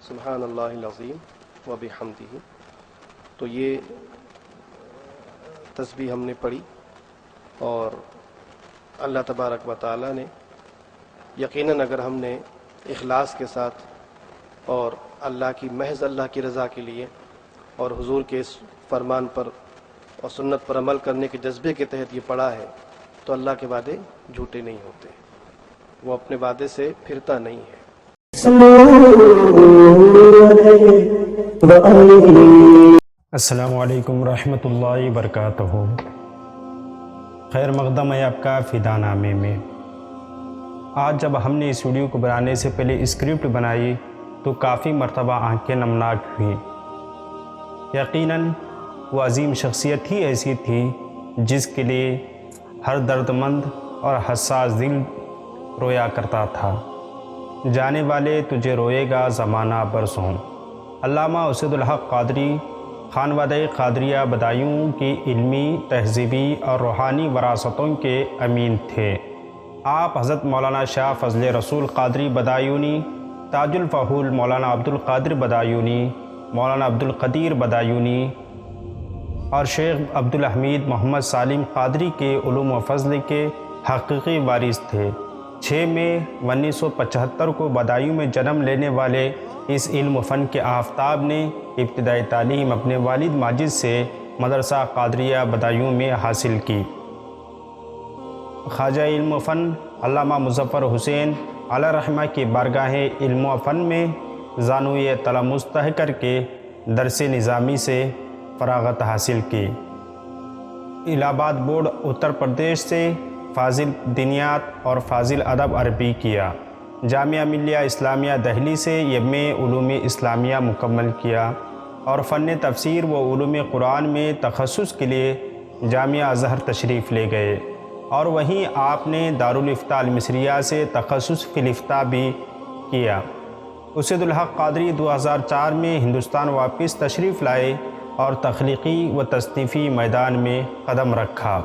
سبحان اللہ العظیم و بحمدہ۔ تو یہ تسبیح ہم نے پڑھی، اور اللہ تبارک و تعالی نے یقیناً اگر ہم نے اخلاص کے ساتھ اور اللہ کی محض اللہ کی رضا کے لیے اور حضور کے اس فرمان پر اور سنت پر عمل کرنے کے جذبے کے تحت یہ پڑھا ہے تو اللہ کے وعدے جھوٹے نہیں ہوتے، وہ اپنے وعدے سے پھرتا نہیں ہے۔ السلام علیکم ورحمۃ اللہ وبرکاتہ۔ خیر مقدم ہے آپ کا فدا نامے میں۔ آج جب ہم نے اس ویڈیو کو بنانے سے پہلے اسکرپٹ بنائی تو کافی مرتبہ آنکھیں نمناک ہوئیں۔ یقیناً وہ عظیم شخصیت ہی ایسی تھی جس کے لیے ہر درد مند اور حساس دل رویا کرتا تھا۔ جانے والے تجھے روئے گا زمانہ برسوں۔ علامہ اسد الحق قادری خانوادہ قادریہ بدایوں کی علمی، تہذیبی اور روحانی وراثتوں کے امین تھے۔ آپ حضرت مولانا شاہ فضل رسول قادری بدایونی، تاج الفحول مولانا عبد القادر بدایونی، مولانا عبد القدیر بدایونی اور شیخ عبد الحمید محمد سالم قادری کے علوم و فضل کے حقیقی وارث تھے۔ 6 مئی 1975 کو بدایوں میں جنم لینے والے اس علم و فن کے آفتاب نے ابتدائی تعلیم اپنے والد ماجد سے مدرسہ قادریہ بدایوں میں حاصل کی۔ خواجہ علم و فن علامہ مظفر حسین علیہ رحمہ کی بارگاہ علم و فن میں زانوی تلمذ کر کے درس نظامی سے فراغت حاصل کی۔ الہ آباد بورڈ اتر پردیش سے فاضل دینیات اور فاضل ادب عربی کیا۔ جامعہ ملیہ اسلامیہ دہلی سے ایم اے علوم اسلامیہ مکمل کیا اور فن تفسیر و علوم قرآن میں تخصص کے لیے جامعہ ازہر تشریف لے گئے، اور وہیں آپ نے دارالفتاء المصریہ سے تخصص فی الافتاء بھی کیا۔ اسد الحق قادری 2004 میں ہندوستان واپس تشریف لائے اور تخلیقی و تصنیفی میدان میں قدم رکھا،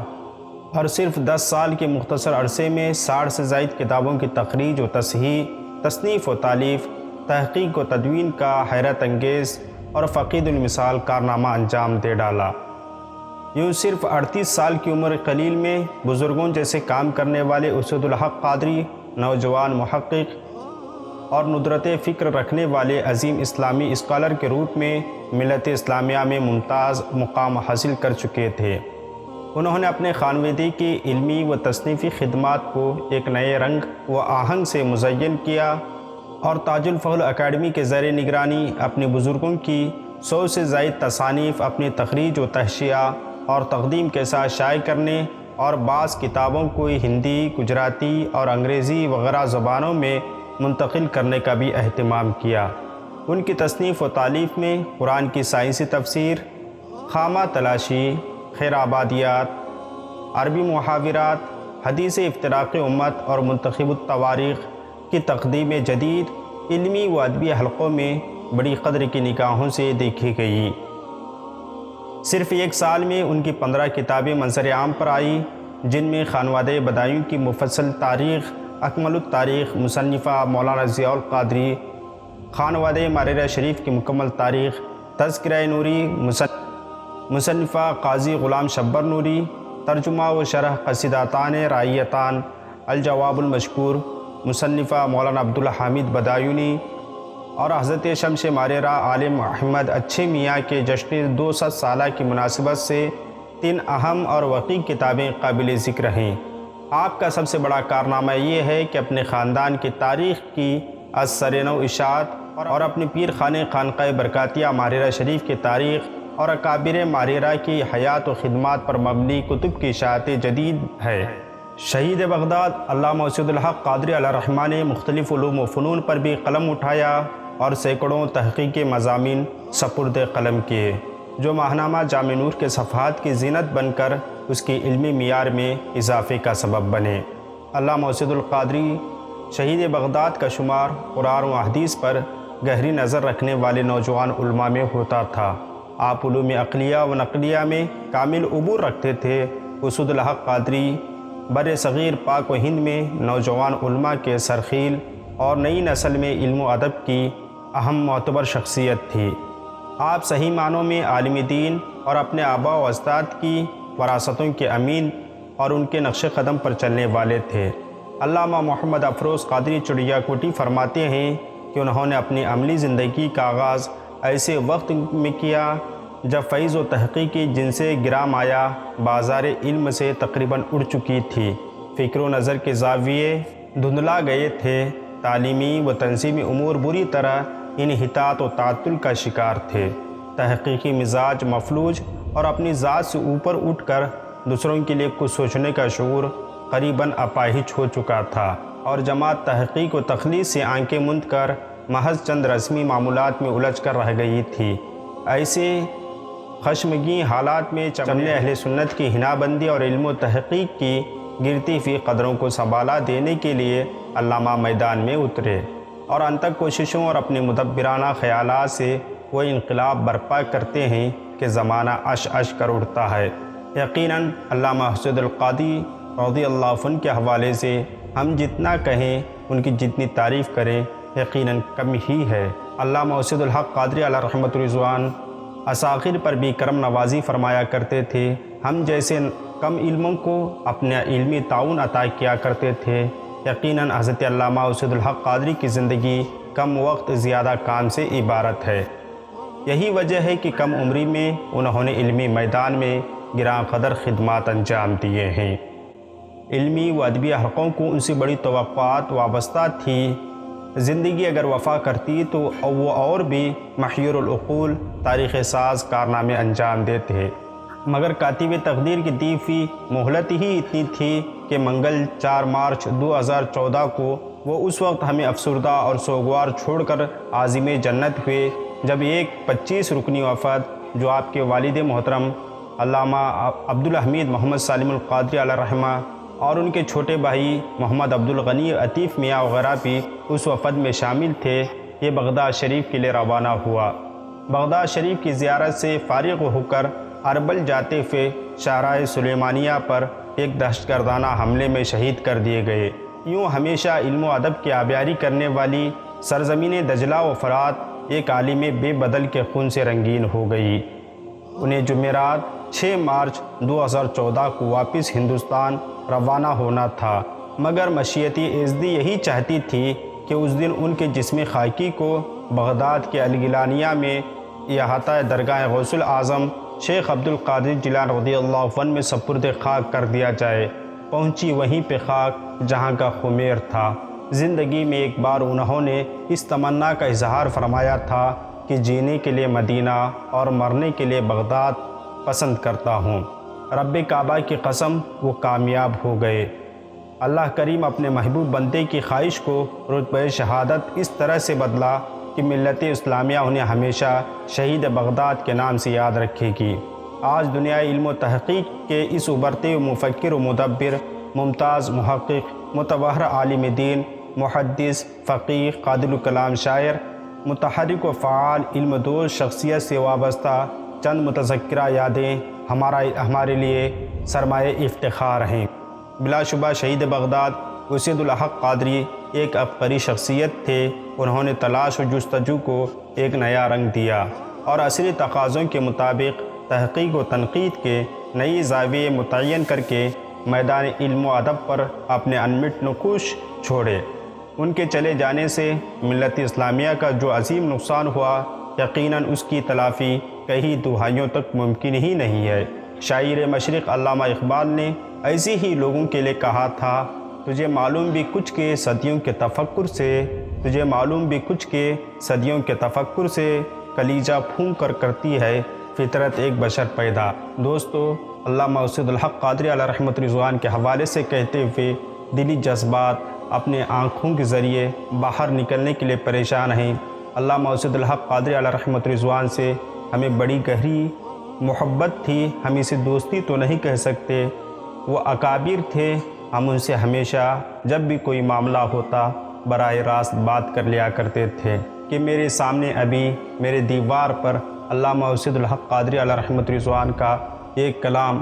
اور صرف 10 سال کے مختصر عرصے میں 60 سے زائد کتابوں کی تخریج و تصحیح، تصنیف و تالیف، تحقیق و تدوین کا حیرت انگیز اور فقید المثال کارنامہ انجام دے ڈالا۔ یوں صرف 38 سال کی عمر قلیل میں بزرگوں جیسے کام کرنے والے اسد الحق قادری نوجوان محقق اور ندرت فکر رکھنے والے عظیم اسلامی اسکالر کے روپ میں ملت اسلامیہ میں ممتاز مقام حاصل کر چکے تھے۔ انہوں نے اپنے خانوادے کی علمی و تصنیفی خدمات کو ایک نئے رنگ و آہنگ سے مزین کیا، اور تاج الفحول اکیڈمی کے زیر نگرانی اپنے بزرگوں کی 100 سے زائد تصانیف اپنی تخریج و تحشیہ اور تقدیم کے ساتھ شائع کرنے اور بعض کتابوں کو ہندی، گجراتی اور انگریزی وغیرہ زبانوں میں منتقل کرنے کا بھی اہتمام کیا۔ ان کی تصنیف و تالیف میں قرآن کی سائنسی تفسیر، خامہ تلاشی، خیر آبادیات، عربی محاورات، حدیث افتراق امت اور منتخب التواریخ کی تقدیم جدید علمی و ادبی حلقوں میں بڑی قدر کی نگاہوں سے دیکھی گئی۔ صرف 1 سال میں ان کی 15 کتابیں منظر عام پر آئی، جن میں خانوادہ بدایوں کی مفصل تاریخ، اکمل التاریخ مصنفہ مولانا ضیاء القادری، خانوادہ ماریرہ شریف کی مکمل تاریخ تذکرہ نوری مصنفہ قاضی غلام شبر نوری، ترجمہ و شرح قصیدتان رائیتان الجواب المشکور مصنفہ مولانا عبدالحمید بدایونی، اور حضرت شمس ماریرہ عالم احمد اچھے میاں کے جشن 200 سالہ کی مناسبت سے 3 اہم اور وقیع کتابیں قابل ذکر ہیں۔ آپ کا سب سے بڑا کارنامہ یہ ہے کہ اپنے خاندان کی تاریخ کی از سر نو اشاعت اور اپنے پیر خانے خانقاہ برکاتیہ ماریرہ شریف کی تاریخ اور اکابر ماریرہ کی حیات و خدمات پر مبنی کتب کی اشاعت جدید ہے۔ شہید بغداد علامہ اسد الحق قادری علیہ رحمہ نے مختلف علوم و فنون پر بھی قلم اٹھایا اور سینکڑوں تحقیقی مضامین سپرد قلم کیے، جو ماہنامہ جامع نور کے صفحات کی زینت بن کر اس کی علمی معیار میں اضافے کا سبب بنے۔ علامہ اسد القادری شہید بغداد کا شمار قرآن و حدیث پر گہری نظر رکھنے والے نوجوان علماء میں ہوتا تھا۔ آپ علوم عقلیہ و نقلیہ میں کامل عبور رکھتے تھے۔ اسد الحق قادری بر صغیر پاک و ہند میں نوجوان علماء کے سرخیل اور نئی نسل میں علم و ادب کی اہم معتبر شخصیت تھی۔ آپ صحیح معنوں میں عالم دین اور اپنے آباء و اجداد کی وراثتوں کے امین اور ان کے نقش قدم پر چلنے والے تھے۔ علامہ محمد افروز قادری چڑیا کوٹی فرماتے ہیں کہ انہوں نے اپنی عملی زندگی کا آغاز ایسے وقت میں کیا جب فیض و تحقیق کی جن سے گرا مایا بازار علم سے تقریباً اڑ چکی تھی۔ فکر و نظر کے زاویے دھندلا گئے تھے۔ تعلیمی و تنظیمی امور بری طرح انحطاط و تعطل کا شکار تھے۔ تحقیقی مزاج مفلوج اور اپنی ذات سے اوپر اٹھ کر دوسروں کے لیے کچھ سوچنے کا شعور قریباً اپاہج ہو چکا تھا، اور جماعت تحقیق و تخلیص سے آنکھیں مند کر محض چند رسمی معمولات میں الجھ کر رہ گئی تھی۔ ایسے خشمگین حالات میں چمنے اہل سنت کی حنا بندی اور علم و تحقیق کی گرتی ہوئی قدروں کو سنبھالا دینے کے لیے علامہ میدان میں اترے، اور انتک کوششوں اور اپنے مدبرانہ خیالات سے وہ انقلاب برپا کرتے ہیں کہ زمانہ اش اش کر اٹھتا ہے۔ یقیناً علامہ حسین القادری رضی اللہ عنہ کے حوالے سے ہم جتنا کہیں، ان کی جتنی تعریف کریں، یقیناً کم ہی ہے۔ علامہ حسین الحق قادری علیہ رحمۃ الرضوان اساغیر پر بھی کرم نوازی فرمایا کرتے تھے۔ ہم جیسے کم علموں کو اپنا علمی تعاون عطا کیا کرتے تھے۔ یقیناً حضرت علامہ حسین الحق قادری کی زندگی کم وقت زیادہ کام سے عبارت ہے۔ یہی وجہ ہے کہ کم عمری میں انہوں نے علمی میدان میں گراں قدر خدمات انجام دیے ہیں۔ علمی و ادبی حلقوں کو ان سے بڑی توقعات وابستہ تھی۔ زندگی اگر وفا کرتی تو وہ اور بھی محیر العقول تاریخ ساز کارنامے انجام دیتے، مگر کاتب تقدیر کی دی ہوئی مہلت ہی اتنی تھی کہ منگل 4 مارچ 2014 کو وہ اس وقت ہمیں افسردہ اور سوگوار چھوڑ کر عازم جنت ہوئے جب ایک 25 رکنی وفد جو آپ کے والد محترم علامہ عبدالحمید محمد سالم القادری علیہ رحمہ اور ان کے چھوٹے بھائی محمد عبدالغنی عطیف میاں وغیرہ بھی اس وفد میں شامل تھے، یہ بغداد شریف کے لیے روانہ ہوا۔ بغداد شریف کی زیارت سے فارغ ہو کر اربل جاتے ہوئے شاہراہ سلیمانیہ پر ایک دہشت گردانہ حملے میں شہید کر دیے گئے۔ یوں ہمیشہ علم و ادب کی آبیاری کرنے والی سرزمین دجلہ و فرات ایک عالم بے بدل کے خون سے رنگین ہو گئی۔ انہیں جمعرات 6 مارچ 2014 کو واپس ہندوستان روانہ ہونا تھا، مگر مشیت ایزدی یہی چاہتی تھی کہ اس دن ان کے جسم خاکی کو بغداد کے الگیلانیہ میں احاطہ درگاہ غوث العظم شیخ عبدالقادر جیلانی رضی اللہ عنہ میں سپرد خاک کر دیا جائے۔ پہنچی وہیں پہ خاک جہاں کا خمیر تھا۔ زندگی میں ایک بار انہوں نے اس تمنا کا اظہار فرمایا تھا کہ جینے کے لیے مدینہ اور مرنے کے لیے بغداد پسند کرتا ہوں۔ رب کعبہ کی قسم وہ کامیاب ہو گئے۔ اللہ کریم اپنے محبوب بندے کی خواہش کو رتبہ شہادت اس طرح سے بدلا کہ ملت اسلامیہ انہیں ہمیشہ شہید بغداد کے نام سے یاد رکھے گی۔ آج دنیا علم و تحقیق کے اس ابھرتے مفکر و مدبر، ممتاز محقق، متبحر عالم دین، محدث، فقیہ، قادر الکلام شاعر، متحرک و فعال علم دوست شخصیت سے وابستہ چند متذکرہ یادیں ہمارے لیے سرمایہ افتخار ہیں۔ بلا شبہ شہید بغداد حسین الحق قادری ایک عبقری شخصیت تھے۔ انہوں نے تلاش و جستجو کو ایک نیا رنگ دیا اور عصری تقاضوں کے مطابق تحقیق و تنقید کے نئی زاویے متعین کر کے میدان علم و ادب پر اپنے انمٹ نقوش چھوڑے۔ ان کے چلے جانے سے ملت اسلامیہ کا جو عظیم نقصان ہوا، یقیناً اس کی تلافی کئی دہائیوں تک ممکن ہی نہیں ہے۔ شاعر مشرق علامہ اقبال نے ایسے ہی لوگوں کے لیے کہا تھا، تجھے معلوم بھی کچھ کے صدیوں کے تفکر سے، تجھے معلوم بھی کچھ کے صدیوں کے تفکر سے، کلیجہ پھونک کر کرتی ہے فطرت ایک بشر پیدا۔ دوستو، علامہ حسین الحق قادری علیہ رحمۃ رضوان کے حوالے سے کہتے ہوئے دلی جذبات اپنے آنکھوں کے ذریعے باہر نکلنے کے لیے پریشان ہیں۔ علامہ حسین الحق قادری علیہ رحمۃ رضوان سے ہمیں بڑی گہری محبت تھی۔ ہم اسے دوستی تو نہیں کہہ سکتے، وہ اکابر تھے۔ ہم ان سے ہمیشہ جب بھی کوئی معاملہ ہوتا براہ راست بات کر لیا کرتے تھے کہ میرے سامنے ابھی میرے دیوار پر علامہ حسین الحق قادری علیہ رحمۃ رضوان کا ایک کلام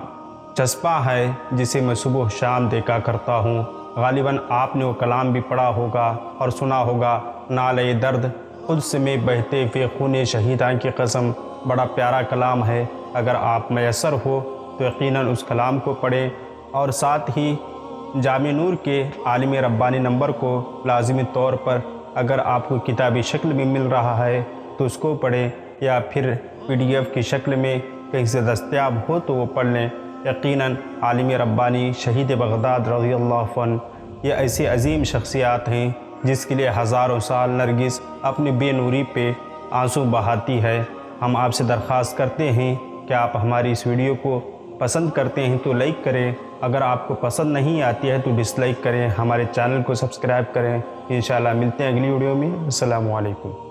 چسپاں ہے جسے میں صبح شام دیکھا کرتا ہوں۔ غالباً آپ نے وہ کلام بھی پڑھا ہوگا اور سنا ہوگا، نالے درد قدس میں بہتے فی خون شہیداں کی قسم، بڑا پیارا کلام ہے۔ اگر آپ میسر ہو تو یقیناً اس کلام کو پڑھیں، اور ساتھ ہی جامع نور کے عالم ربانی نمبر کو لازمی طور پر اگر آپ کو کتابی شکل میں مل رہا ہے تو اس کو پڑھیں، یا پھر PDF کی شکل میں کہیں سے دستیاب ہو تو وہ پڑھ لیں۔ یقیناً عالم ربانی شہید بغداد رضی اللہ عنہ یہ ایسی عظیم شخصیات ہیں جس کے لیے ہزاروں سال نرگس اپنی بے نوری پہ آنسو بہاتی ہے۔ ہم آپ سے درخواست کرتے ہیں کہ آپ ہماری اس ویڈیو کو پسند کرتے ہیں تو لائک کریں، اگر آپ کو پسند نہیں آتی ہے تو ڈس لائک کریں، ہمارے چینل کو سبسکرائب کریں۔ انشاءاللہ ملتے ہیں اگلی ویڈیو میں۔ السلام علیکم۔